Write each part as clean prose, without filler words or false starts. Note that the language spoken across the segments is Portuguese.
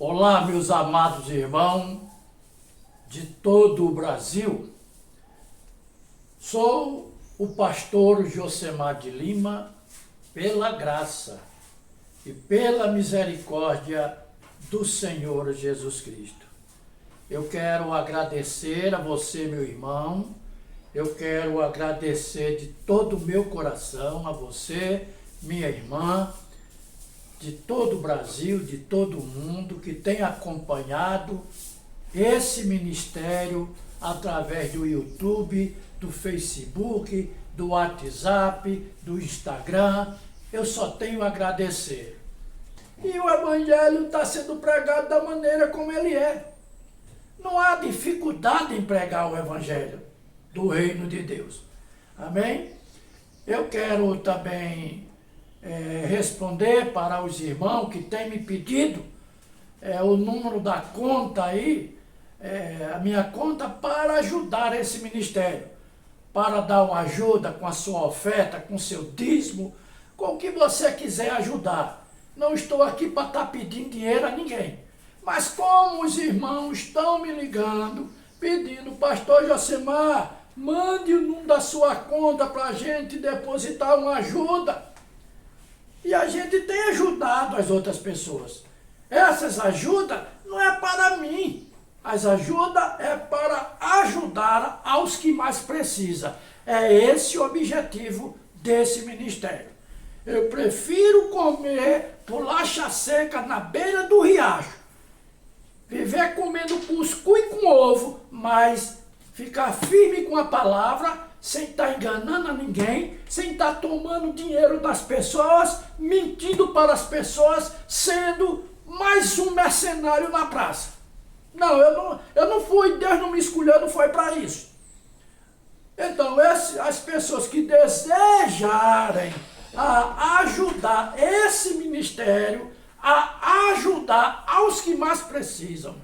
Olá, meus amados irmãos de todo o Brasil. Sou o pastor Josemar de Lima, pela graça e pela misericórdia do Senhor Jesus Cristo. Eu quero agradecer a você, meu irmão, eu quero agradecer de todo o meu coração a você, minha irmã, de todo o Brasil, de todo o mundo, que tem acompanhado esse ministério através do YouTube, do Facebook, do WhatsApp, do Instagram. Eu só tenho a agradecer. E o Evangelho está sendo pregado da maneira como ele é. Não há dificuldade em pregar o Evangelho do Reino de Deus. Amém? Eu quero também responder para os irmãos que têm me pedido o número da conta aí, a minha conta, para ajudar esse ministério, para dar uma ajuda com a sua oferta, com o seu dízimo, com o que você quiser ajudar. Não estou aqui para estar pedindo dinheiro a ninguém, mas como os irmãos estão me ligando, pedindo: pastor Josemar, mande o número da sua conta para a gente depositar uma ajuda. E a gente tem ajudado as outras pessoas. Essas ajudas não é para mim. As ajudas é para ajudar aos que mais precisam. É esse o objetivo desse ministério. Eu prefiro comer bolacha seca na beira do riacho, viver comendo cuscuz com ovo, mas ficar firme com a palavra, sem estar enganando a ninguém, sem estar tomando dinheiro das pessoas, mentindo para as pessoas, sendo mais um mercenário na praça. Não, eu não fui, Deus não me escolheu, não foi para isso. Então, as pessoas que desejarem ajudar esse ministério, a ajudar aos que mais precisam.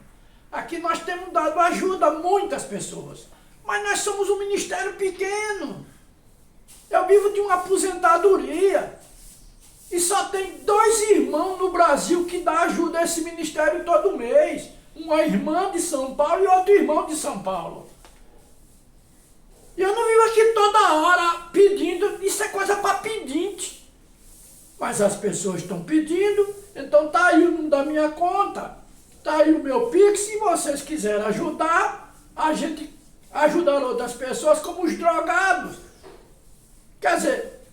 Aqui nós temos dado ajuda a muitas pessoas. Mas nós somos um ministério pequeno. Eu vivo de uma aposentadoria. E só tem 2 irmãos no Brasil que dão ajuda a esse ministério todo mês. Uma irmã de São Paulo e outro irmão de São Paulo. E eu não vivo aqui toda hora pedindo. Isso é coisa para pedinte. Mas as pessoas estão pedindo. Então tá aí o número da minha conta. Tá aí o meu Pix. Se vocês quiserem ajudar, a gente ajudar outras pessoas, como os drogados. Quer dizer,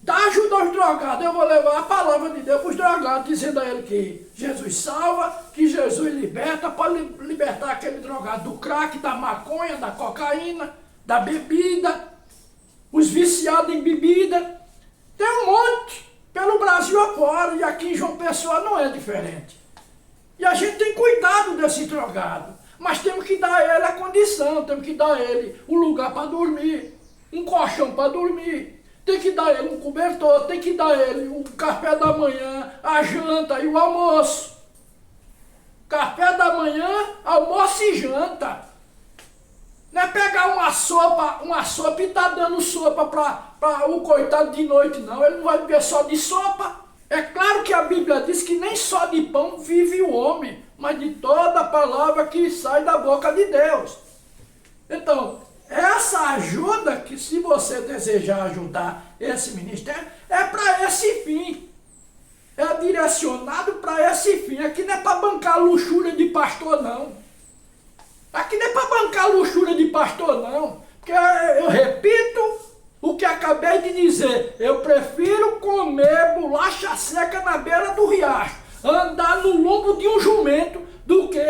dá ajuda aos drogados. Eu vou levar a palavra de Deus para os drogados, dizendo a ele que Jesus salva, que Jesus liberta, pode libertar aquele drogado do crack, da maconha, da cocaína, da bebida, os viciados em bebida. Tem um monte pelo Brasil afora, e aqui em João Pessoa não é diferente. E a gente tem cuidado desse drogado. Mas temos que dar a ele a condição, temos que dar a ele um lugar para dormir, um colchão para dormir, tem que dar a ele um cobertor, tem que dar a ele o café da manhã, a janta e o almoço. Café da manhã, almoço e janta. Não é pegar uma sopa e tá dando sopa para o coitado de noite, não. Ele não vai viver só de sopa. É claro que a Bíblia diz que nem só de pão vive o homem, mas de toda a palavra que sai da boca de Deus. Então, essa ajuda, que se você desejar ajudar esse ministério, é para esse fim. É direcionado para esse fim. Aqui não é para bancar luxúria de pastor, não. Aqui não é para bancar luxúria de pastor, não. Porque eu repito o que acabei de dizer: eu prefiro comer bolacha seca na beira do riacho, andar no lombo de um jumento, do que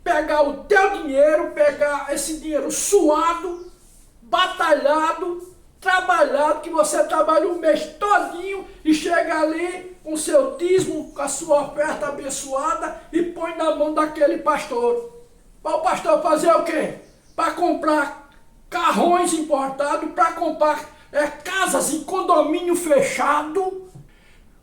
pegar o teu dinheiro, pegar esse dinheiro suado, batalhado, trabalhado, que você trabalha um mês todinho e chega ali com seu dízimo, com a sua oferta abençoada e põe na mão daquele pastor. Para o pastor fazer o quê? Para comprar carrões importados, para comprar casas em condomínio fechado,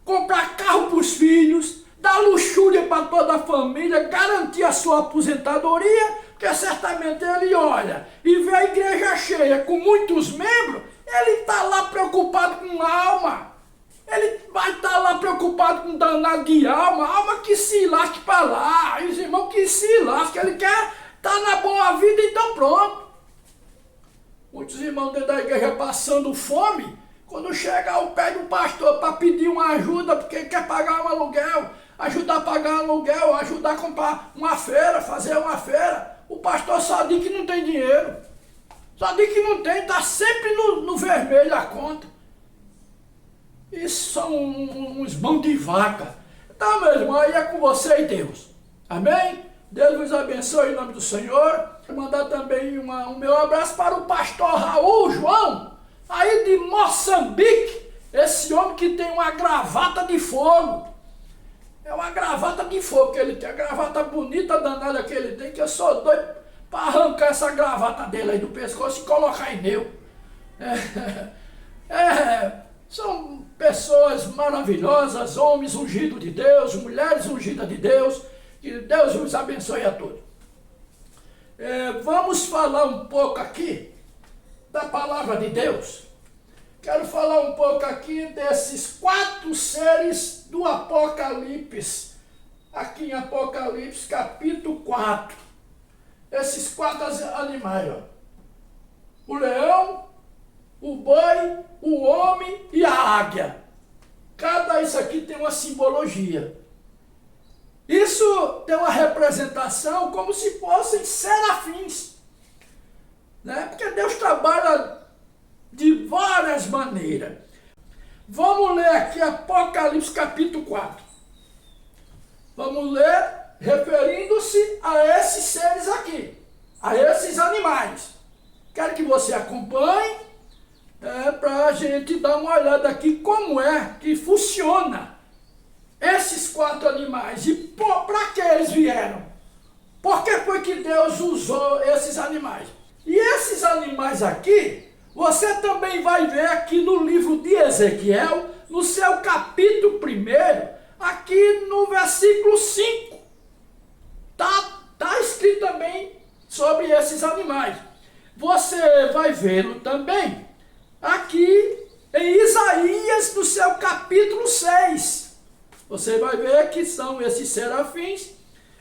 comprar carro para os filhos, dar luxúria para toda a família, garantir a sua aposentadoria, porque certamente ele olha e vê a igreja cheia com muitos membros, ele está lá preocupado com a alma. Ele vai estar lá preocupado com danado de alma, alma que se lasque para lá, e os irmãos que se lasque, ele quer estar na boa vida, então pronto. Muitos irmãos dentro da igreja passando fome, quando chega ao pé do pastor para pedir uma ajuda, porque quer pagar um aluguel, ajudar a pagar um aluguel, ajudar a comprar uma feira, fazer uma feira, o pastor só diz que não tem dinheiro, só diz que não tem, está sempre no vermelho a conta. Isso são uns mãos de vaca. Então, meu irmão, aí é com você e Deus. Amém? Deus vos abençoe em nome do Senhor. Vou mandar também um meu abraço para o pastor Raul João, aí de Moçambique. Esse homem que tem uma gravata de fogo. É uma gravata de fogo que ele tem. A gravata bonita danada que ele tem, que eu sou doido para arrancar essa gravata dele aí do pescoço e colocar em meu. São pessoas maravilhosas, homens ungidos de Deus, mulheres ungidas de Deus, que Deus os abençoe a todos. Vamos falar um pouco aqui da palavra de Deus. Quero falar um pouco aqui desses 4 seres do Apocalipse, aqui em Apocalipse capítulo 4. Esses 4 animais, ó. O leão, o boi, o homem e a águia. Cada isso aqui tem uma simbologia. Isso tem uma representação como se fossem serafins, né? Porque Deus trabalha de várias maneiras. Vamos ler aqui Apocalipse capítulo 4. Vamos ler referindo-se a esses seres aqui, a esses animais. Quero que você acompanhe, para a gente dar uma olhada aqui como é que funciona esses 4 animais e para que eles vieram. Por que foi que Deus usou esses animais? E esses animais aqui, você também vai ver aqui no livro de Ezequiel, no seu capítulo 1, aqui no versículo 5. Tá escrito também sobre esses animais. Você vai vê-lo também aqui em Isaías, no seu capítulo 6. Você vai ver que são esses serafins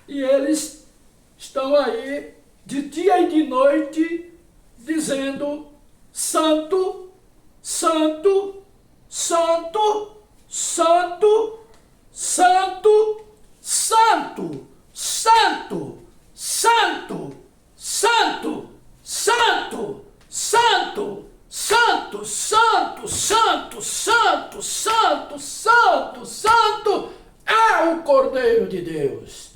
e eles estão aí de dia e de noite dizendo: Santo, Santo, Santo, Santo, Santo, Santo, Santo, Santo, Santo, Santo, Santo, Santo, Santo, Santo, Santo, Santo, Santo, Santo, é o Cordeiro de Deus.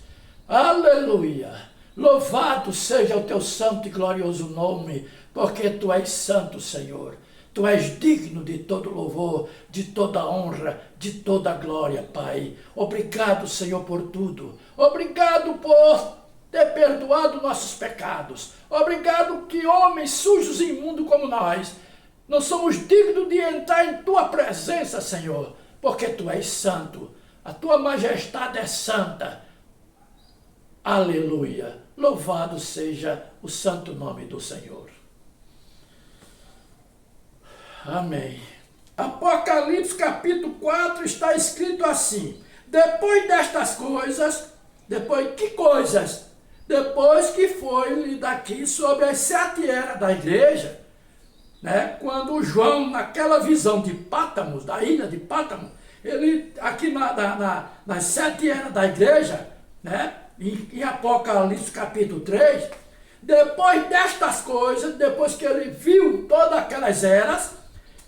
Aleluia! Louvado seja o teu santo e glorioso nome, porque tu és santo, Senhor. Tu és digno de todo louvor, de toda honra, de toda glória, Pai. Obrigado, Senhor, por tudo. Obrigado por ter perdoado nossos pecados. Obrigado que homens sujos e imundos como nós não somos dignos de entrar em tua presença, Senhor, porque tu és santo. A tua majestade é santa. Aleluia. Louvado seja o santo nome do Senhor. Amém. Apocalipse capítulo 4 está escrito assim: depois destas coisas, depois que coisas? Depois que foi lido aqui sobre as 7 eras da igreja, né? Quando João, naquela visão de Pátamos, da ilha de Pátamos, ele aqui nas 7 eras da igreja, né? Em Apocalipse capítulo 3, depois destas coisas, depois que ele viu todas aquelas eras,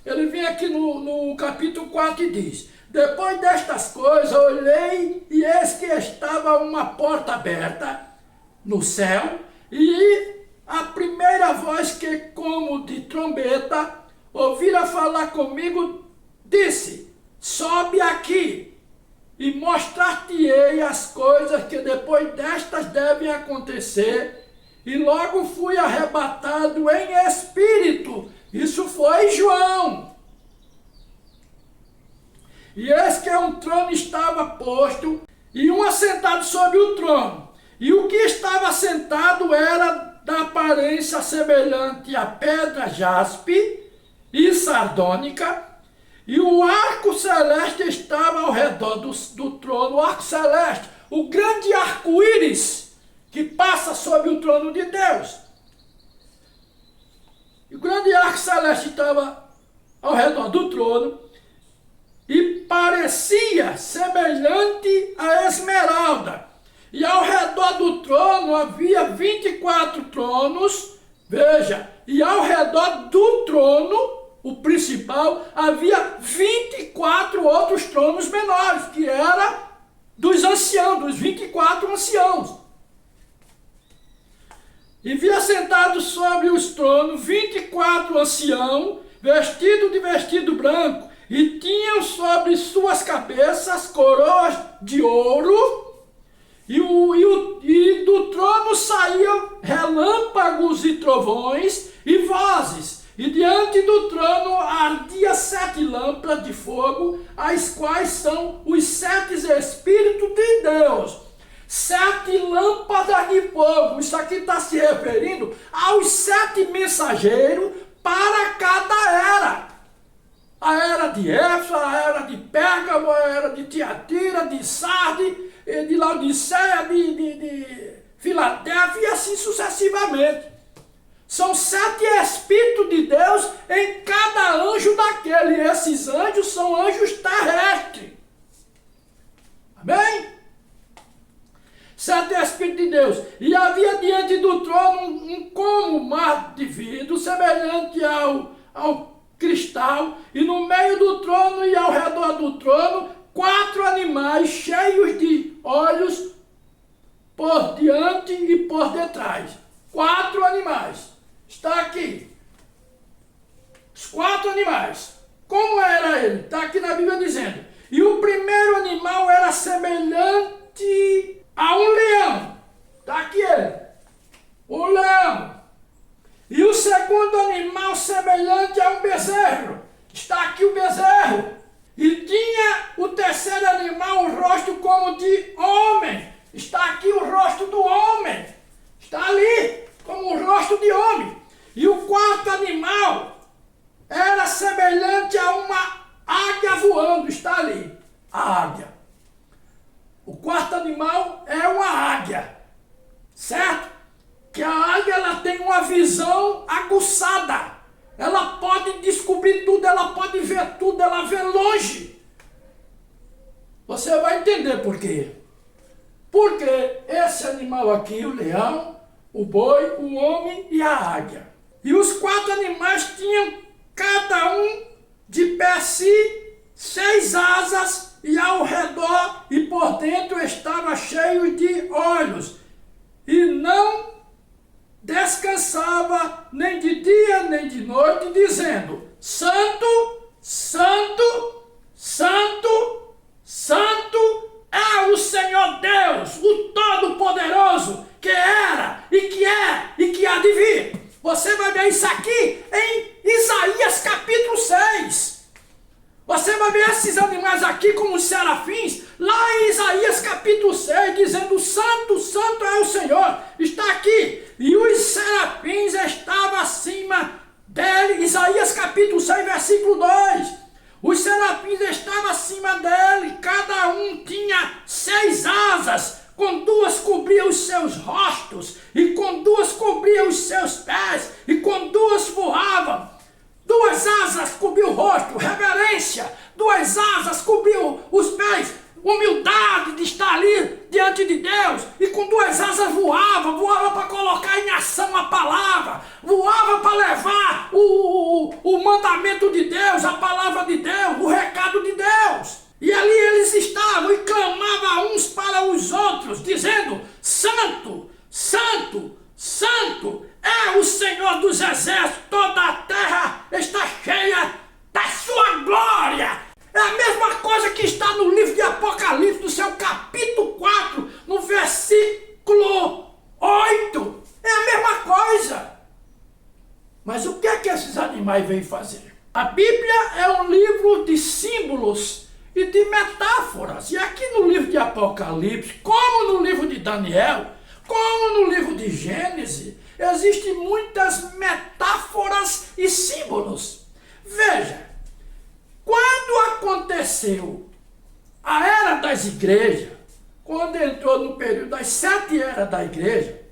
ele vem aqui no capítulo 4 e diz: depois destas coisas, olhei e eis que estava uma porta aberta no céu, e a primeira voz que, como de trombeta, ouvira falar comigo, disse: sobe aqui e mostrar-te-ei as coisas que depois destas devem acontecer. E logo fui arrebatado em espírito. Isso foi João. E eis que um trono estava posto, e um assentado sobre o trono. E o que estava sentado era da aparência semelhante à pedra jaspe e sardônica, E o arco celeste estava ao redor do trono, o arco celeste, o grande arco-íris que passa sobre o trono de Deus. E o grande arco celeste estava ao redor do trono e parecia semelhante a esmeralda. E ao redor do trono havia 24 tronos, veja, e ao redor do trono, o principal, havia 24 outros tronos menores, que era dos anciãos, dos 24 anciãos. E via sentados sobre os tronos 24 anciãos, vestidos de vestido branco, e tinham sobre suas cabeças coroas de ouro, e do trono saíam relâmpagos e trovões e vozes. E diante do trono ardia 7 lâmpadas de fogo, as quais são os 7 Espíritos de Deus. 7 lâmpadas de fogo. Isso aqui está se referindo aos 7 mensageiros para cada era. A era de Éfeso, a era de Pérgamo, a era de Tiatira, de Sardes, de Laodiceia, de Filadélfia e assim sucessivamente. São 7 Espíritos de Deus em cada anjo daquele. E esses anjos são anjos terrestres. Amém? 7 Espíritos de Deus. E havia diante do trono um como mar de vidro, semelhante ao cristal, e no meio do trono e ao redor do trono, 4 animais cheios de olhos por diante e por detrás. 4 animais. Está aqui. Os 4 animais. Como era ele? Está aqui na Bíblia dizendo. E o primeiro animal era semelhante a um leão. Está aqui ele. Um leão. E o segundo animal semelhante a um bezerro. Está aqui o bezerro. E tinha o terceiro animal um rosto como de homem. Está aqui o rosto do homem. Está ali como o rosto de homem. E o quarto animal era semelhante a uma águia voando. Está ali, a águia. O quarto animal é uma águia, certo? Que a águia ela tem uma visão aguçada. Ela pode descobrir tudo, ela pode ver tudo, ela vê longe. Você vai entender por quê. Porque esse animal aqui, o leão, o boi, o homem e a águia. E os 4 animais tinham cada um de per si 6 asas, e ao redor e por dentro estava cheio de olhos. E não descansava nem de dia nem de noite, dizendo: Santo, Santo, Santo, Santo é o Senhor Deus, o Todo-Poderoso, que era e que é e que há de vir. Você vai ver isso aqui em Isaías capítulo 6. Você vai ver esses animais aqui como os serafins, lá em Isaías capítulo 6, dizendo: Santo, Santo é o Senhor. Está aqui. E os serafins estavam acima dele. Isaías capítulo 6, versículo 2. Os serafins estavam acima dele. Cada um tinha 6 asas. Com 2 cobria os seus rostos. E com 2 cobria os seus pés. E com 2 voavam. 2 asas cobriu o rosto, reverência. 2 asas cobriu os pés, humildade de estar ali diante de Deus. E com 2 asas voava para colocar em ação a palavra, voava para levar o mandamento de Deus, a palavra de Deus, o recado de Deus. E ali eles estavam e clamavam uns para os outros, dizendo: Santo, Santo, Santo é o Senhor dos exércitos, toda a terra está cheia da sua glória. É a mesma coisa que está no livro de Apocalipse, no seu capítulo 4, no versículo 8. É a mesma coisa. Mas o que é que esses animais vêm fazer? A Bíblia é um livro de símbolos e de metáforas. E aqui no livro de Apocalipse, como no livro de Daniel, como no livro de Gênesis, existem muitas metáforas e símbolos. Veja, Quando aconteceu a era das igrejas, quando entrou no período das 7 eras da igreja,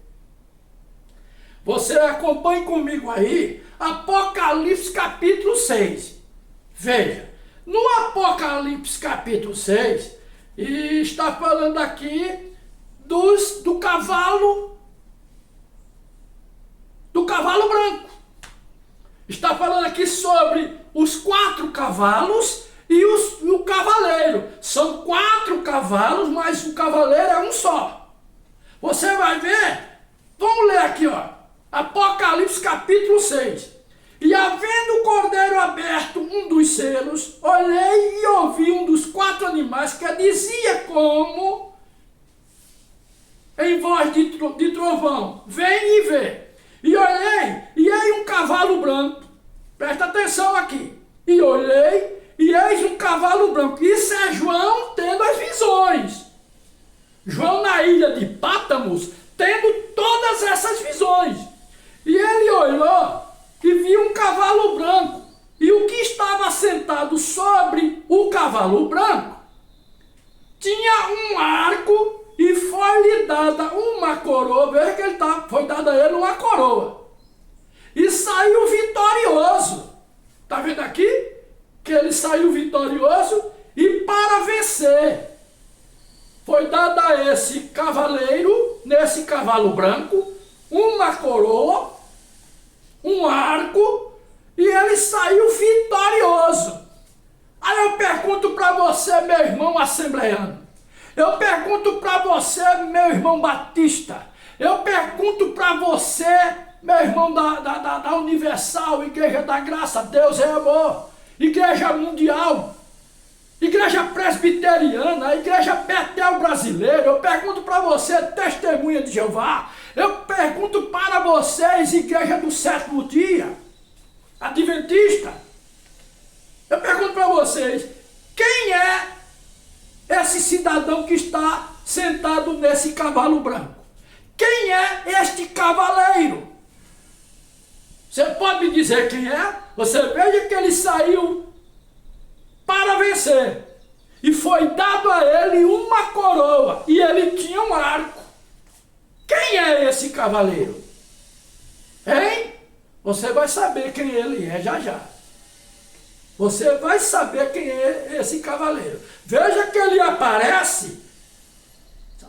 você acompanhe comigo aí, Apocalipse capítulo 6. Veja, no Apocalipse capítulo 6, e está falando aqui do cavalo branco. Está falando aqui sobre os 4 cavalos e o cavaleiro. São 4 cavalos, mas o cavaleiro é um só. Você vai ver, vamos ler aqui, ó, Apocalipse capítulo 6. E havendo o cordeiro aberto um dos selos, olhei e ouvi um dos 4 animais que dizia como em voz de trovão: vem e vê. E olhei, e eis um cavalo branco. Presta atenção aqui. E olhei, e eis um cavalo branco. Isso é João tendo as visões. João na ilha de Pátamos, tendo todas essas visões. E ele olhou e viu um cavalo branco. E o que estava sentado sobre o cavalo branco tinha um arco, e foi-lhe dada uma coroa. Veja que foi dada a ele uma coroa. E saiu vitorioso. Está vendo aqui? Que ele saiu vitorioso e para vencer. Foi dada a esse cavaleiro, nesse cavalo branco, uma coroa, um arco, e ele saiu vitorioso. Aí eu pergunto para você, meu irmão assembleano. Eu pergunto para você, meu irmão batista. Eu pergunto para você, meu irmão da Universal, Igreja da Graça, Deus é amor, Igreja Mundial, Igreja Presbiteriana, Igreja Betel Brasileira. Eu pergunto para você, Testemunha de Jeová. Eu pergunto para vocês, Igreja do Sétimo Dia, Adventista. Eu pergunto para vocês, quem é esse cidadão que está sentado nesse cavalo branco? Quem é este cavaleiro? Você pode me dizer quem é? Você veja que ele saiu para vencer. E foi dado a ele uma coroa. E ele tinha um arco. Quem é esse cavaleiro? Hein? Você vai saber quem ele é já já. Você vai saber quem é esse cavaleiro. Veja que ele aparece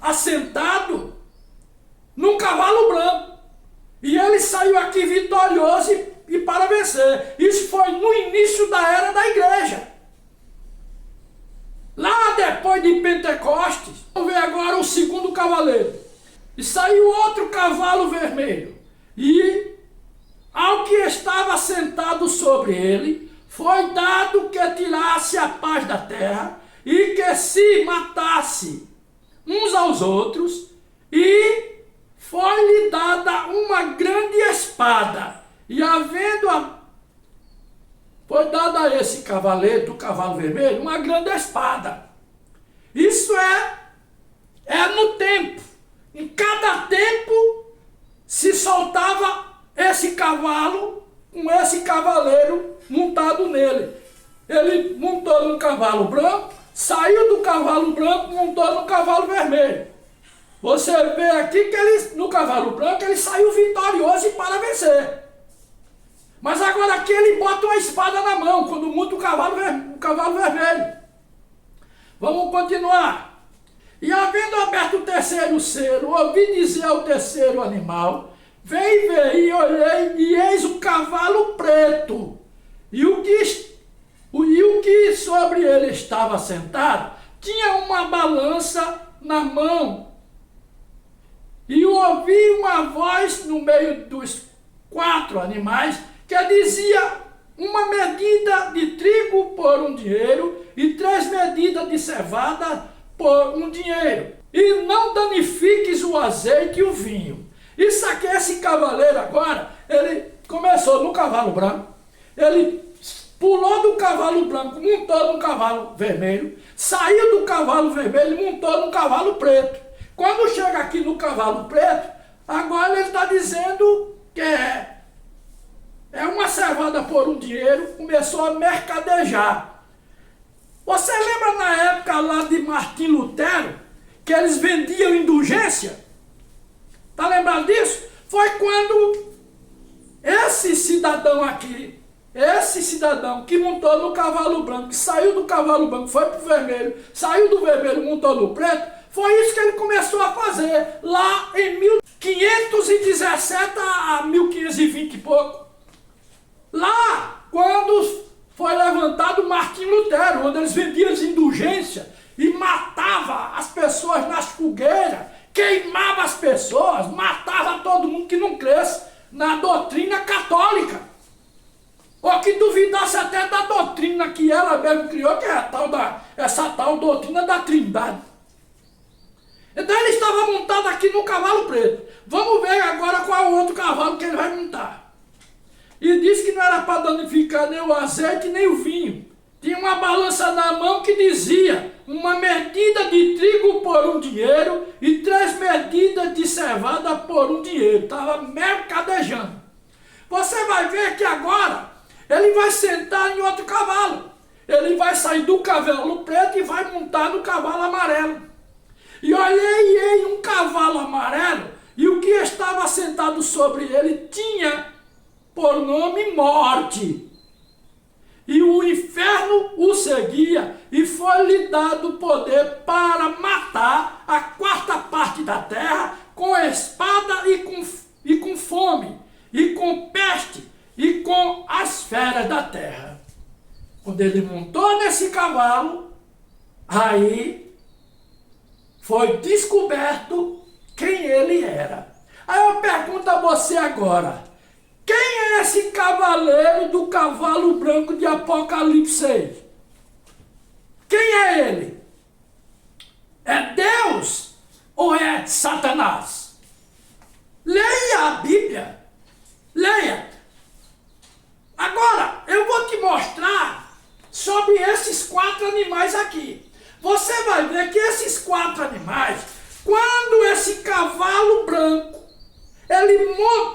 assentado num cavalo branco. E ele saiu aqui vitorioso e para vencer. Isso foi no início da era da igreja. Lá depois de Pentecostes, vamos ver agora o segundo cavaleiro. E saiu outro cavalo vermelho. E ao que estava sentado sobre ele, foi dado que tirasse a paz da terra e que se matasse uns aos outros, e foi-lhe dada uma grande espada, e foi dada a esse cavaleiro do cavalo vermelho uma grande espada. Isso é no tempo. Em cada tempo se soltava esse cavalo com esse cavaleiro montado nele. Ele montou num cavalo branco, saiu do cavalo branco, montou no cavalo vermelho. Você vê aqui que ele, no cavalo branco, ele saiu vitorioso e para vencer. Mas agora aqui ele bota uma espada na mão, quando monta o cavalo vermelho. Vamos continuar. E havendo aberto o terceiro selo, ouvi dizer ao terceiro animal: vem ver, e olhei, e eis o cavalo preto. E o que sobre ele estava sentado tinha uma balança na mão. E ouvi uma voz no meio dos 4 animais que dizia: uma medida de trigo por um dinheiro e 3 medidas de cevada por um dinheiro. E não danifiques o azeite e o vinho. Isso aqui, esse cavaleiro agora, ele começou no cavalo branco, ele pulou do cavalo branco, montou no cavalo vermelho, saiu do cavalo vermelho, montou no cavalo preto. Quando chega aqui no cavalo preto, agora ele está dizendo que é uma cevada por um dinheiro, começou a mercadejar. Você lembra na época lá de Martim Lutero, que eles vendiam indulgência? Tá lembrado disso? Foi quando esse cidadão aqui, esse cidadão que montou no cavalo branco, que saiu do cavalo branco, foi pro vermelho, saiu do vermelho, montou no preto, foi isso que ele começou a fazer lá em 1517 a 1520 e pouco. Lá, quando foi levantado Martim Lutero, onde eles vendiam as indulgências e matava as pessoas nas fogueiras, queimava as pessoas, matava todo mundo que não cresce na doutrina católica. Ou que duvidasse até da doutrina que ela mesmo criou, que é essa tal doutrina da Trindade. Então ele estava montado aqui no cavalo preto. Vamos ver agora qual é o outro cavalo que ele vai montar. E disse que não era para danificar nem o azeite nem o vinho. Tinha uma balança na mão que dizia: uma medida de trigo por um dinheiro e 3 medidas de cevada por um dinheiro. Estava mercadejando. Você vai ver que agora ele vai sentar em outro cavalo. Ele vai sair do cavalo preto e vai montar no cavalo amarelo. E olhei um cavalo amarelo, e o que estava sentado sobre ele tinha por nome Morte. E o inferno o seguia, e foi-lhe dado poder para matar a 4ª parte da terra com espada e com fome, e com peste, e com as feras da terra. Quando ele montou nesse cavalo, aí foi descoberto quem ele era. Aí eu pergunto a você agora: quem é esse cavaleiro do cavalo branco de Apocalipse 6? Quem é ele? É Deus ou é Satanás? Leia a Bíblia. Leia. Agora, eu vou te mostrar sobre esses 4 animais aqui. Você vai ver que esses 4 animais, quando esse cavalo branco,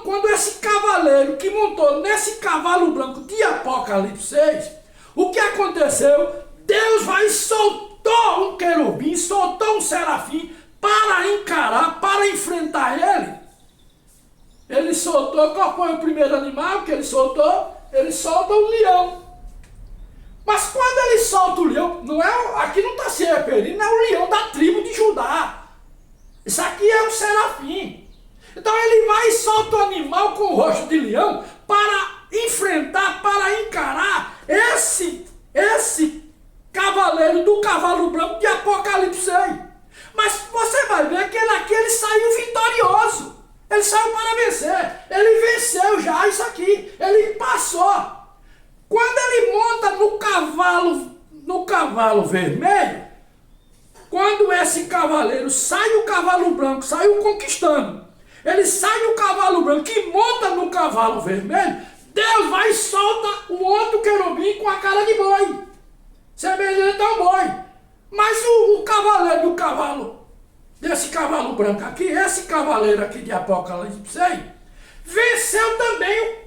quando esse cavaleiro que montou nesse cavalo branco de Apocalipse 6, o que aconteceu? Deus vai e soltou um querubim, soltou um serafim para encarar, para enfrentar ele. Ele soltou, qual foi o primeiro animal que ele soltou? Ele solta o leão. Mas quando ele solta o leão, aqui não está se referindo, é o leão da tribo de Judá. Isso aqui é um serafim. Então ele vai e solta o animal com o rosto de leão para enfrentar, para encarar esse cavaleiro do cavalo branco de Apocalipse 6. Mas você vai ver que ele saiu vitorioso. Ele saiu para vencer. Ele venceu já isso aqui. Ele passou. Quando ele monta no cavalo vermelho, quando esse cavaleiro sai do cavalo branco, saiu conquistando, ele sai do cavalo branco e monta no cavalo vermelho, Deus vai e solta o outro querubim com a cara de boi, semelhante a um boi. Mas o cavaleiro desse cavalo branco aqui, esse cavaleiro aqui de Apocalipse 6, venceu também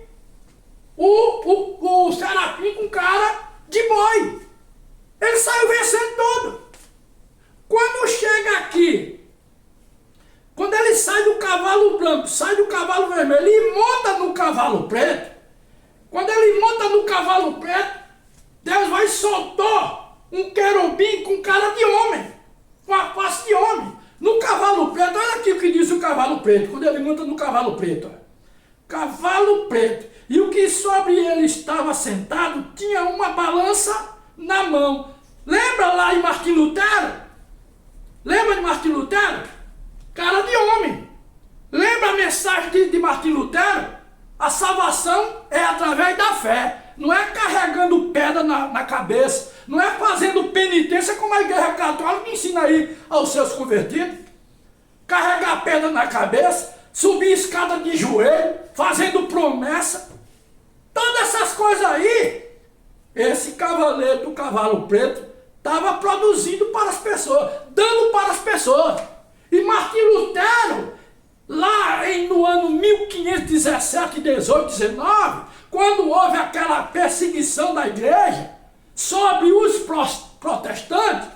o serafim com cara de boi. Ele saiu vencendo tudo. Quando chega aqui, quando ele sai do cavalo branco, sai do cavalo vermelho e monta no cavalo preto, quando ele monta no cavalo preto, Deus vai e soltou um querubim com cara de homem, com a face de homem. No cavalo preto, olha aqui o que diz o cavalo preto, quando ele monta no cavalo preto. Olha. Cavalo preto. E o que sobre ele estava sentado tinha uma balança na mão. Lembra lá em Martim Lutero? Lembra de Martim Lutero? Cara de homem. Lembra a mensagem de Martim Lutero? A salvação é através da fé. Não é carregando pedra na cabeça. Não é fazendo penitência como a Igreja Católica ensina aí aos seus convertidos. Carregar pedra na cabeça, subir escada de joelho, fazendo promessa. Todas essas coisas aí, esse cavaleiro do cavalo preto estava produzindo para as pessoas, dando para as pessoas. E Martim Lutero, lá no ano 1517, 18, 19, quando houve aquela perseguição da igreja sobre os protestantes.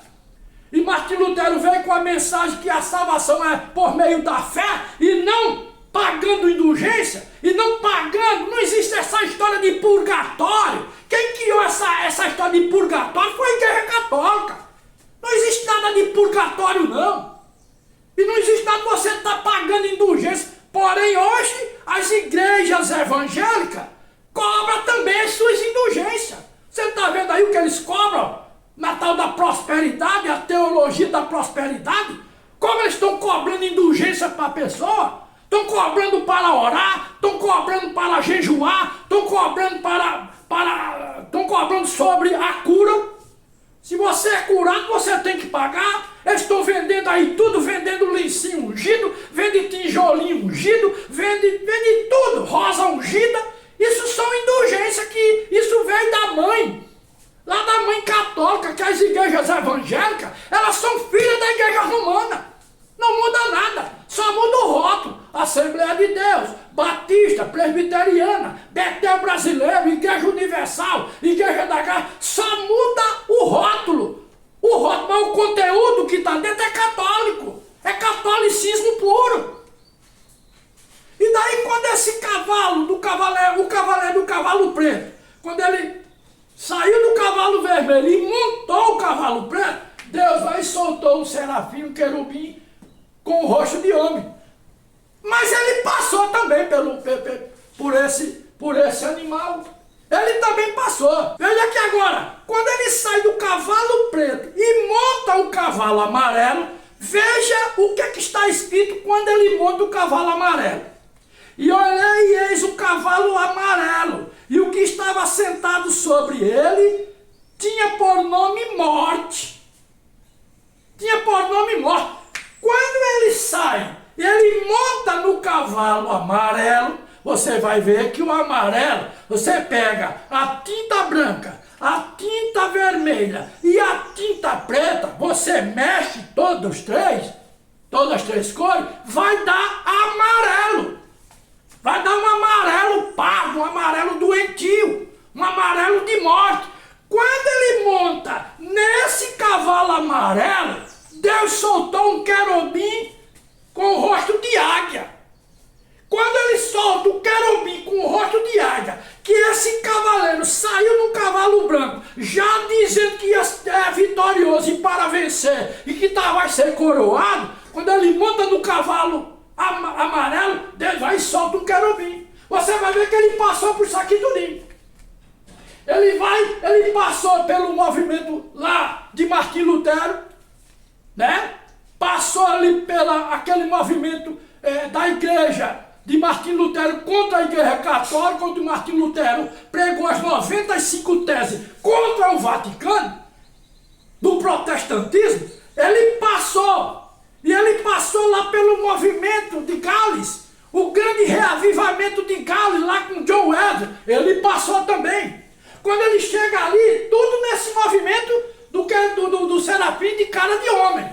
E Martim Lutero veio com a mensagem que a salvação é por meio da fé e não pagando indulgência, e não pagando, não existe essa história de purgatório. Quem criou essa história de purgatório foi a Igreja Católica. Não existe nada de purgatório, não. E não existe nada de você estar pagando indulgência. Porém, hoje, as igrejas evangélicas cobram também as suas indulgências. Você está vendo aí o que eles cobram? Na tal da prosperidade, a teologia da prosperidade. Como eles estão cobrando indulgência para a pessoa? Estão cobrando para orar, estão cobrando para jejuar, estão cobrando estão cobrando sobre a cura. Se você é curado, você tem que pagar. Eles estão vendendo aí tudo, vendendo lencinho ungido, vende tijolinho ungido, vende tudo, rosa ungida. Isso são indulgências que isso veio da mãe, lá da mãe católica, que as igrejas evangélicas, elas são filhas da igreja romana. Não muda nada, só muda o rótulo. Assembleia de Deus, Batista, Presbiteriana, Betel Brasileiro, Igreja Universal, Igreja da Graça, só muda o rótulo. O rótulo, mas o conteúdo que está dentro é católico, é catolicismo puro. E daí quando esse cavalo, o cavaleiro do cavalo preto, quando ele saiu do cavalo vermelho e montou o cavalo preto, Deus vai e soltou um serafim, um querubim, com o rosto de homem. Mas ele passou também por esse animal. Ele também passou. Veja aqui agora, quando ele sai do cavalo preto e monta o cavalo amarelo, veja o que está escrito quando ele monta o cavalo amarelo. E olhei e eis o cavalo amarelo, e o que estava sentado sobre ele tinha por nome Morte. Tinha por nome Morte. Quando ele sai, ele monta no cavalo amarelo, você vai ver que o amarelo, você pega a tinta branca, a tinta vermelha e a tinta preta, você mexe todas as três cores, vai dar amarelo. Vai dar um amarelo pardo, um amarelo doentio, um amarelo de morte. Quando ele monta nesse cavalo amarelo, Deus soltou um querubim com o rosto de águia. Quando ele solta o querubim com o rosto de águia, que esse cavaleiro saiu no cavalo branco, já dizendo que é vitorioso e para vencer, e que vai ser coroado, quando ele monta no cavalo amarelo, Deus vai e solta um querubim. Você vai ver que ele passou por isso aqui tudinho. Ele passou pelo movimento lá de Martim Lutero, né? Passou ali aquele movimento da igreja de Martim Lutero contra a igreja católica, quando Martim Lutero pregou as 95 teses contra o Vaticano, do protestantismo. Ele passou lá pelo movimento de Gales, o grande reavivamento de Gales lá com John Wesley, ele passou também. Quando ele chega ali, tudo nesse movimento do serafim de cara de homem.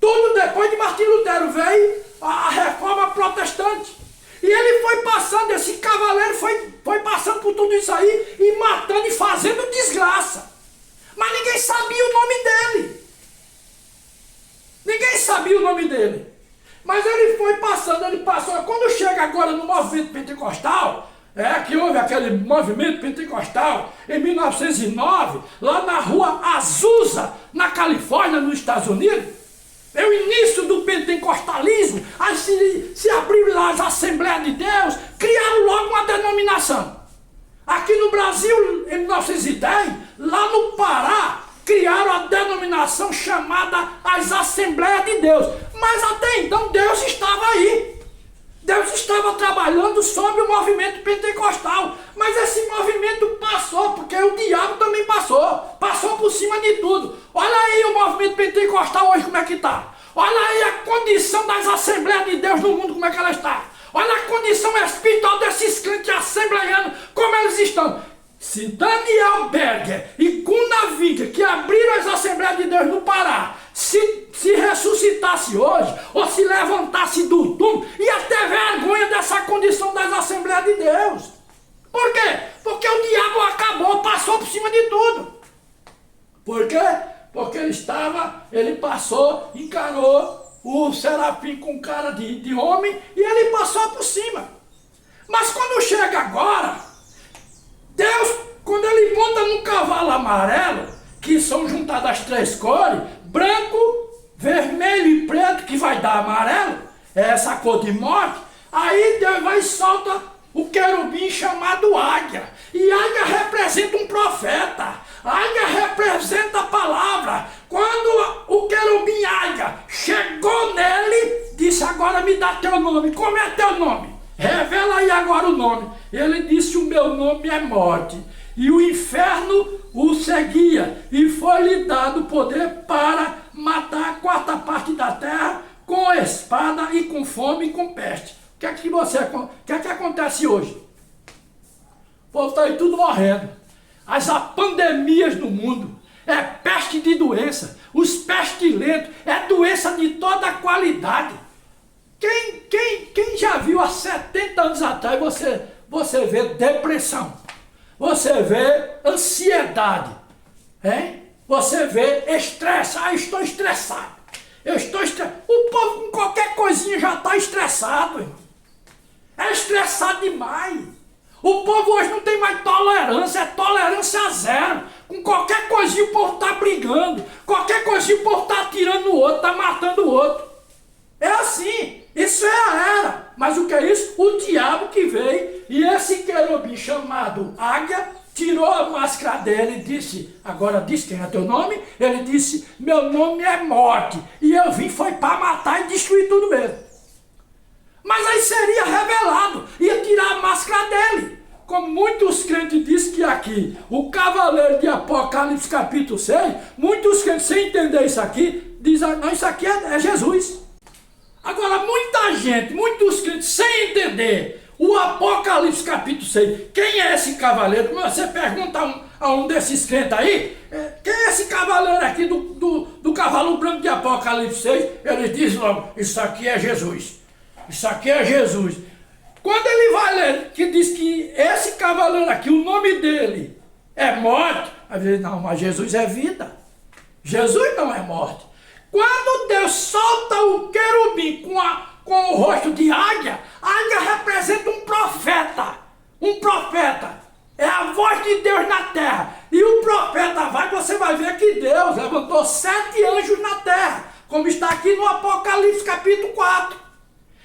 Tudo depois de Martim Lutero veio a reforma protestante. E ele foi passando, esse cavaleiro foi passando por tudo isso aí e matando e fazendo desgraça. Mas ninguém sabia o nome dele. Ninguém sabia o nome dele. Mas ele foi passando, ele passou. Quando chega agora no movimento pentecostal, que houve aquele movimento pentecostal em 1909, lá na rua Azusa, na Califórnia, nos Estados Unidos, é o início do pentecostalismo. Aí se abriram lá as Assembleias de Deus, criaram logo uma denominação. Aqui no Brasil, em 1910, lá no Pará, criaram a denominação chamada as Assembleias de Deus. Mas até então Deus estava aí. Deus estava trabalhando sobre o movimento pentecostal. Mas esse movimento passou, porque o diabo também passou por cima de tudo. Olha aí o movimento pentecostal hoje como é que está. Olha aí a condição das Assembleias de Deus no mundo como é que ela está. Olha a condição espiritual desses crentes assembleianos, como eles estão. Se Daniel Berger e Gunnar Wigner, que abriram as Assembleias de Deus no Pará, se ressuscitasse hoje, ou se levantasse do túmulo, ia ter vergonha dessa condição das Assembleias de Deus. Por quê? Porque o diabo passou por cima de tudo. Por quê? porque ele passou, encarou o serafim com cara de homem e ele passou por cima. Mas quando chega agora, Deus, quando ele monta num cavalo amarelo, que são juntadas as três cores, branco, vermelho e preto, que vai dar amarelo, é essa cor de morte, aí Deus vai e solta o querubim chamado águia. E águia representa um profeta. Águia representa a palavra. Quando o querubim águia chegou nele, disse: agora me dá teu nome. Como é teu nome? Revela aí agora o nome. Ele disse: o meu nome é morte. E o inferno o seguia. E foi-lhe dado poder para matar a quarta parte da terra com espada e com fome e com peste. O que é que acontece hoje? O povo está aí tudo morrendo. As pandemias no mundo, é peste de doença, os pestilentos, é doença de toda qualidade. Quem já viu há 70 anos atrás, você vê depressão, você vê ansiedade, hein? Você vê estresse. Ah, estou estressado. O povo com qualquer coisinha já está estressado, irmão. É estressado demais. O povo hoje não tem mais tolerância, é tolerância zero. Com qualquer coisinha o povo está brigando. Qualquer coisinha o povo está atirando no outro, está matando o outro. É assim, isso é a era. Mas o que é isso? O diabo que veio e esse querubim chamado águia tirou a máscara dele e disse: agora diz quem é teu nome? Ele disse: meu nome é morte. E eu vim foi para matar e destruir tudo mesmo. Mas aí seria revelado, ia tirar a máscara dele. Como muitos crentes dizem que aqui, o cavaleiro de Apocalipse capítulo 6, muitos crentes sem entender isso aqui, dizem: não, isso aqui é Jesus. Agora muita gente, muitos crentes sem entender o Apocalipse capítulo 6, quem é esse cavaleiro? Você pergunta a um desses crentes aí, quem é esse cavaleiro aqui do cavalo branco de Apocalipse 6? Ele diz logo: isso aqui é Jesus. Isso aqui é Jesus. Quando ele vai ler, que diz que esse cavaleiro aqui, o nome dele é morte, aí ele diz: não, mas Jesus é vida. Jesus não é morte. Quando Deus solta o querubim com o rosto de águia, águia representa um profeta. Um profeta. É a voz de Deus na terra. E o profeta você vai ver que Deus levantou 7 anjos na terra, como está aqui no Apocalipse capítulo 4.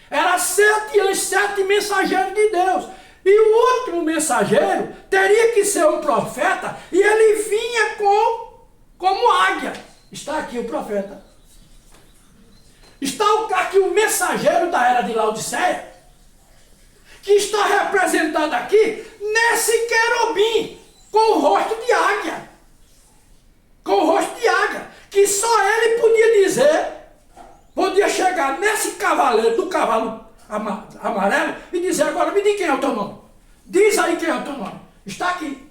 Era 7 anjos, 7 mensageiros de Deus. E o último mensageiro teria que ser um profeta, e ele vinha como águia. Está aqui o profeta. Está aqui o mensageiro da era de Laodiceia, que está representado aqui nesse querubim, com o rosto de águia. Com o rosto de águia, que só ele podia dizer, podia chegar nesse cavaleiro, do cavalo amarelo, e dizer: agora me diga quem é o teu nome. Diz aí quem é o teu nome. Está aqui.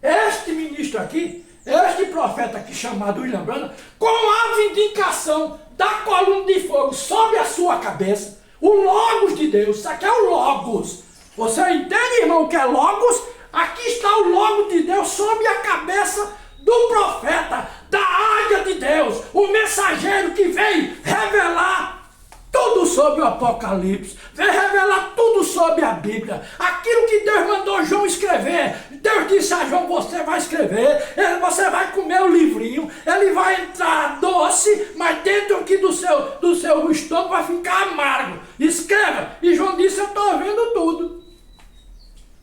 Este ministro aqui, este profeta aqui chamado William Branham, com a vindicação da coluna de fogo sobre a sua cabeça, o Logos de Deus. Isso aqui é o Logos. Você entende, irmão, o que é Logos? Aqui está o Logos de Deus sobre a cabeça do profeta, da águia de Deus, o mensageiro que veio revelar tudo sobre o Apocalipse, veio revelar tudo sobre a Bíblia, aquilo que Deus mandou João escrever. Deus disse a João: você vai escrever, você vai comer o livrinho, ele vai entrar doce, mas dentro aqui do seu estômago vai ficar amargo. Escreva. E João disse: eu estou vendo tudo.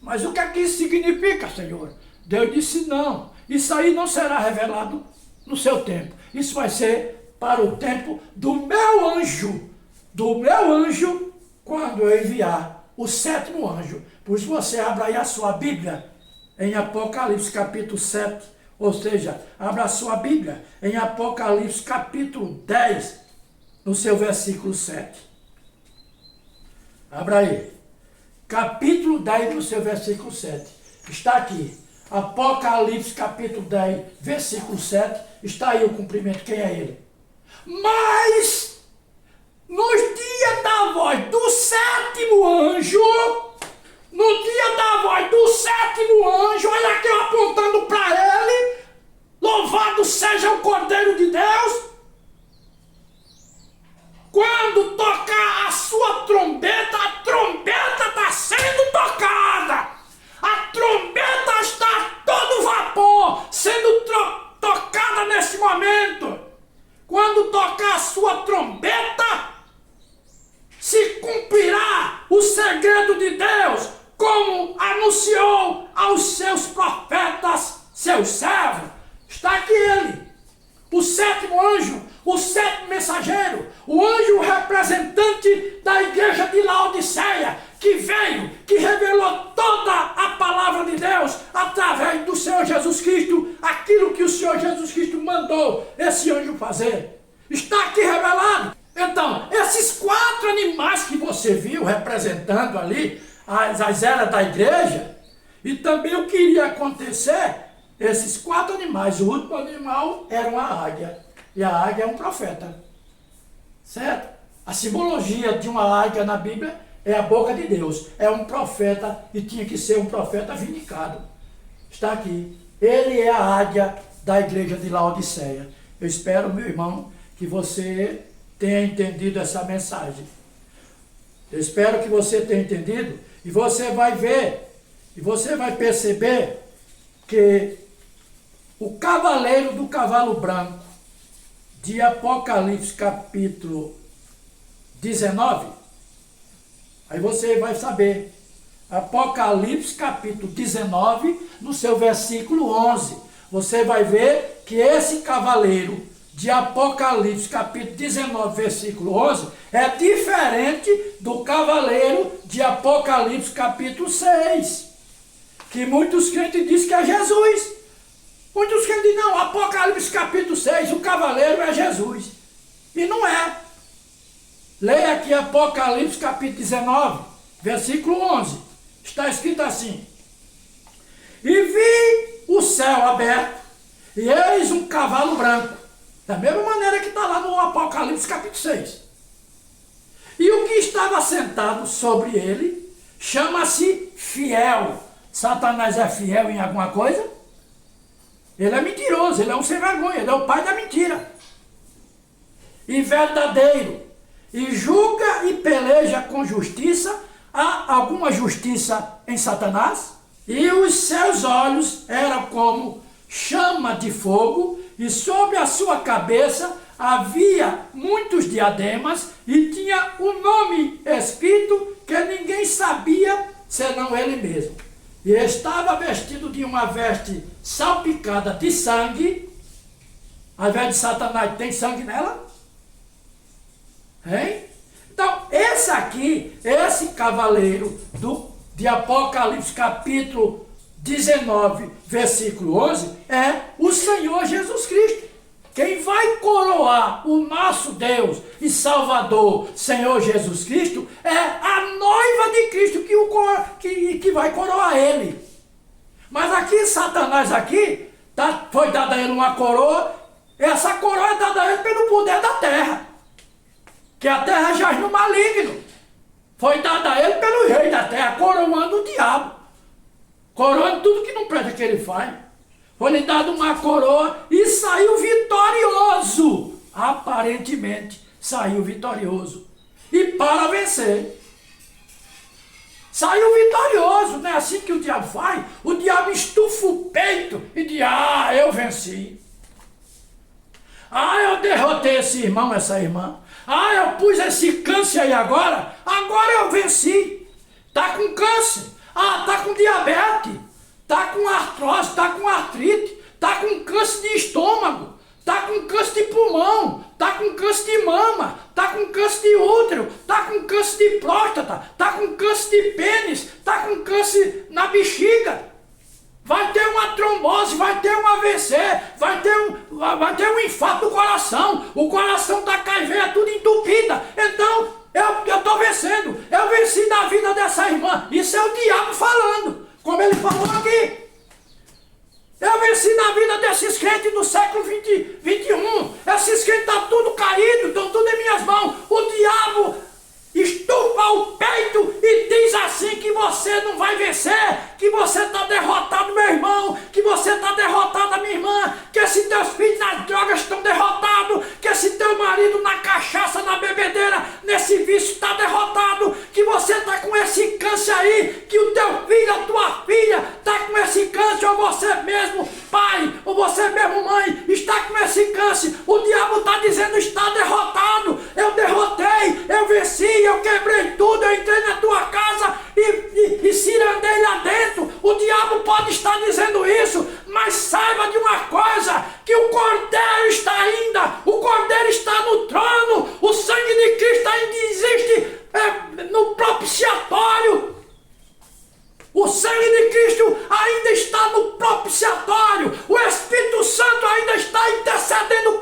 Mas o que é que isso significa, Senhor? Deus disse: não, isso aí não será revelado no seu tempo. Isso vai ser para o tempo do meu anjo. Do meu anjo, quando eu enviar o 7º anjo. Por isso você abra aí a sua Bíblia em Apocalipse capítulo 7. Ou seja, abra a sua Bíblia em Apocalipse capítulo 10, no seu versículo 7. Abra aí. Capítulo 10, no seu versículo 7. Está aqui. Apocalipse capítulo 10, versículo 7, está aí o cumprimento, quem é ele? Mas, nos dias da voz do 7º anjo, no dia da voz do 7º anjo, olha aqui eu apontando para ele: louvado seja o Cordeiro o segredo de Deus, como anunciou aos seus profetas, seus servos. Está aqui ele, o sétimo anjo, o sétimo mensageiro, o anjo representante da igreja de Laodiceia, que veio, que revelou toda a palavra de Deus através do Senhor Jesus Cristo, aquilo que o Senhor Jesus Cristo mandou esse anjo fazer. Está aqui revelado. Então, esses 4 animais que você viu representando ali as eras da igreja, e também o que iria acontecer, esses 4 animais, o último animal era uma águia, e a águia é um profeta, certo? A simbologia de uma águia na Bíblia é a boca de Deus, é um profeta, e tinha que ser um profeta vindicado. Está aqui, ele é a águia da igreja de Laodiceia. Eu espero, meu irmão, que você tenha entendido essa mensagem. Eu espero que você tenha entendido, e você vai ver, e você vai perceber que o cavaleiro do cavalo branco, de Apocalipse capítulo 19, aí você vai saber, Apocalipse capítulo 19, no seu versículo 11, você vai ver que esse cavaleiro de Apocalipse capítulo 19, versículo 11, é diferente do cavaleiro de Apocalipse capítulo 6, que muitos crentes dizem que é Jesus. Muitos crentes dizem, não, Apocalipse capítulo 6, o cavaleiro é Jesus. E não é. Leia aqui Apocalipse capítulo 19, versículo 11. Está escrito assim: e vi o céu aberto, e eis um cavalo branco. Da mesma maneira que está lá no Apocalipse capítulo 6. E o que estava sentado sobre ele chama-se Fiel. Satanás é fiel em alguma coisa? Ele é mentiroso, ele é um sem vergonha, ele é o pai da mentira. E verdadeiro. E julga e peleja com justiça. Há alguma justiça em Satanás? E os seus olhos eram como chama de fogo, e sobre a sua cabeça havia muitos diademas, e tinha um nome escrito que ninguém sabia senão ele mesmo. E estava vestido de uma veste salpicada de sangue. Ao invés de Satanás, tem sangue nela? Hein? Então, esse aqui, esse cavaleiro de Apocalipse capítulo 19, versículo 11, é o Senhor Jesus Cristo. Quem vai coroar o nosso Deus e Salvador, Senhor Jesus Cristo, é a noiva de Cristo que vai coroar ele. Mas aqui, Satanás aqui, foi dada a ele uma coroa, essa coroa é dada a ele pelo poder da terra, que a terra jaz no maligno. Foi dada a ele pelo rei da terra, coroando o diabo, coroando tudo que não presta que ele faz. Foi-lhe dado uma coroa e saiu vitorioso. Aparentemente, saiu vitorioso. E para vencer. Saiu vitorioso. Não é assim que o diabo faz? O diabo estufa o peito e diz, eu venci. Eu derrotei esse irmão, essa irmã. Eu pus esse câncer aí agora. Agora eu venci. Está com câncer. Está com diabetes. Está com artrose, está com artrite, está com câncer de estômago, está com câncer de pulmão, está com câncer de mama, está com câncer de útero, está com câncer de próstata, está com câncer de pênis, está com câncer na bexiga. Vai ter uma trombose, vai ter um AVC, vai ter um infarto do coração. O coração está com as veias tudo entupida. Então, eu estou vencendo. Eu venci na vida dessa irmã. Isso é o diabo falando. Como ele falou aqui. Eu venci na vida desses crentes do século 21. Esses crentes estão tudo caídos, estão tudo em minhas mãos. O diabo estufa o peito e diz assim que você não vai vencer, que você está derrotado, meu irmão, que você está derrotada, minha irmã, que esses teus filhos nas drogas estão derrotados, que esse teu marido na cachaça, na bebedeira, nesse vício está derrotado, que você está com esse câncer aí, que o teu filho, a tua filha está com esse câncer, ou você mesmo, pai, ou você mesmo, mãe, está com esse câncer. O diabo está dizendo, está derrotado. Eu derrotei, eu venci, eu quebrei tudo, eu entrei na tua propiciatório. O sangue de Cristo ainda está no propiciatório. O Espírito Santo ainda está intercedendo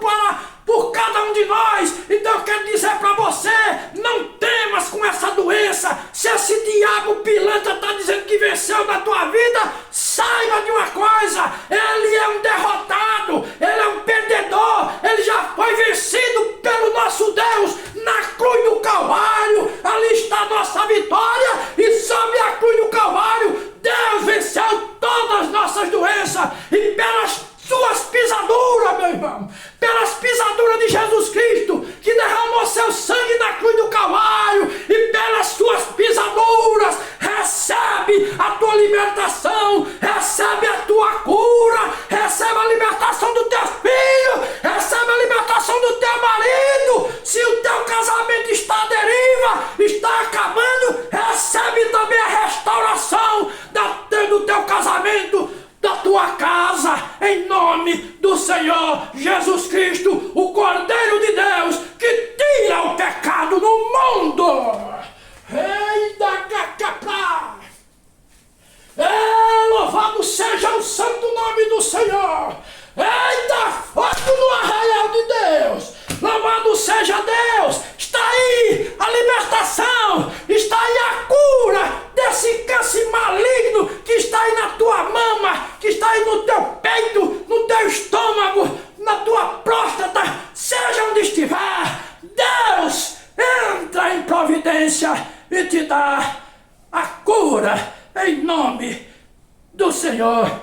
por cada um de nós. Então eu quero dizer para você, não temas com essa doença. Se esse diabo pilantra está dizendo que venceu na tua vida, saiba de uma coisa, ele é um derrotado, ele é um perdedor, ele já foi vencido pelo nosso Deus na cruz do Calvário. Ali está a nossa vitória, e sobre a cruz do Calvário Deus venceu todas as nossas doenças, e pelas suas pisaduras, meu irmão, pelas pisaduras de Jesus Cristo, que derramou seu sangue na cruz do Calvário, e pelas suas pisaduras, recebe a tua libertação, recebe a tua cura, recebe a libertação do teu filho, recebe a libertação do teu marido. Se o teu casamento está à deriva, está acabando, recebe também a restauração do teu casamento, da tua casa, em nome do Senhor Jesus Cristo, o Cordeiro de Deus, que tira o pecado do mundo. Eita, cacapá! Louvado seja o santo nome do Senhor. Eita, fogo no arraial de Deus. Louvado seja Deus. Está aí a libertação, está aí a cura desse câncer maligno que está aí na tua mama, que está aí no teu peito, no teu estômago, na tua próstata, seja onde estiver. Deus entra em providência e te dá a cura em nome do Senhor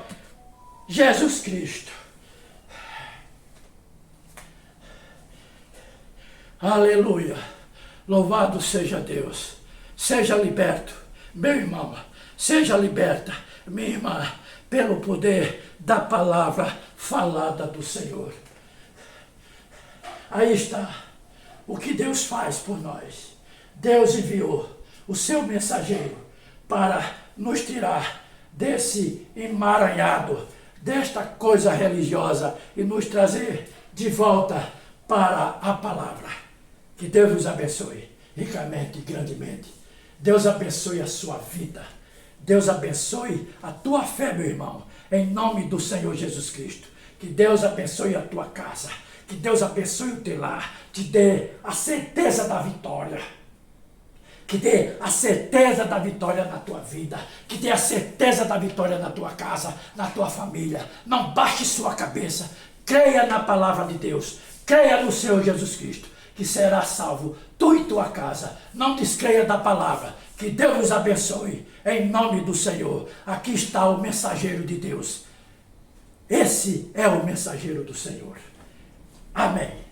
Jesus Cristo. Aleluia! Louvado seja Deus. Seja liberto, meu irmão, seja liberta, minha irmã, pelo poder da palavra falada do Senhor. Aí está o que Deus faz por nós. Deus enviou o seu mensageiro para nos tirar desse emaranhado, desta coisa religiosa, e nos trazer de volta para a palavra. Que Deus nos abençoe ricamente e grandemente. Deus abençoe a sua vida. Deus abençoe a tua fé, meu irmão, em nome do Senhor Jesus Cristo. Que Deus abençoe a tua casa. Que Deus abençoe o teu lar. Te dê a certeza da vitória. Que dê a certeza da vitória na tua vida. Que dê a certeza da vitória na tua casa, na tua família. Não baixe sua cabeça. Creia na palavra de Deus. Creia no Senhor Jesus Cristo, que será salvo tu e tua casa. Não descreia da palavra. Que Deus nos abençoe em nome do Senhor. Aqui está o mensageiro de Deus. Esse é o mensageiro do Senhor. Amém.